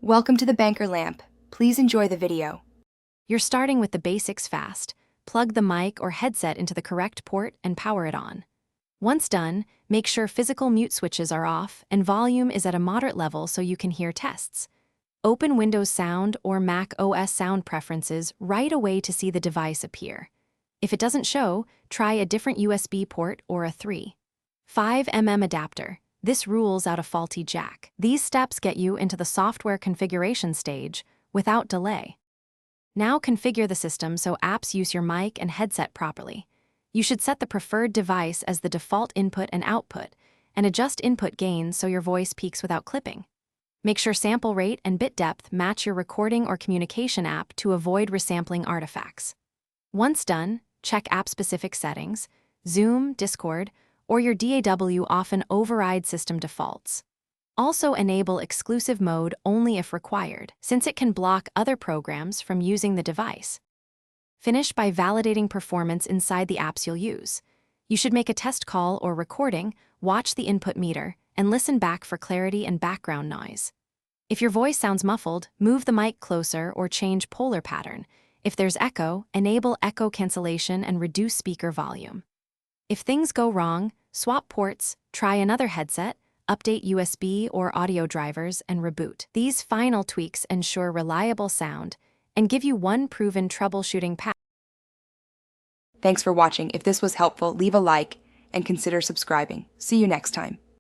Welcome to the Banker Lamp. Please enjoy the video. You're starting with the basics fast. Plug the mic or headset into the correct port and power it on. Once done, make sure physical mute switches are off and volume is at a moderate level so you can hear tests. Open Windows Sound or Mac OS sound preferences right away to see the device appear. If it doesn't show, try a different USB port or a 3.5mm adapter. This rules out a faulty jack. These steps get you into the software configuration stage without delay. Now configure the system so apps use your mic and headset properly. You should set the preferred device as the default input and output, and adjust input gain so your voice peaks without clipping. Make sure sample rate and bit depth match your recording or communication app to avoid resampling artifacts. Once done, check app-specific settings, Zoom, Discord, or your DAW often override system defaults. Also enable exclusive mode only if required, since it can block other programs from using the device. Finish by validating performance inside the apps you'll use. You should make a test call or recording, watch the input meter, and listen back for clarity and background noise. If your voice sounds muffled, move the mic closer or change polar pattern. If there's echo, enable echo cancellation and reduce speaker volume. If things go wrong, swap ports, try another headset, update USB or audio drivers, and reboot. These final tweaks ensure reliable sound and give you one proven troubleshooting path. Thanks for watching. If this was helpful, leave a like and consider subscribing. See you next time.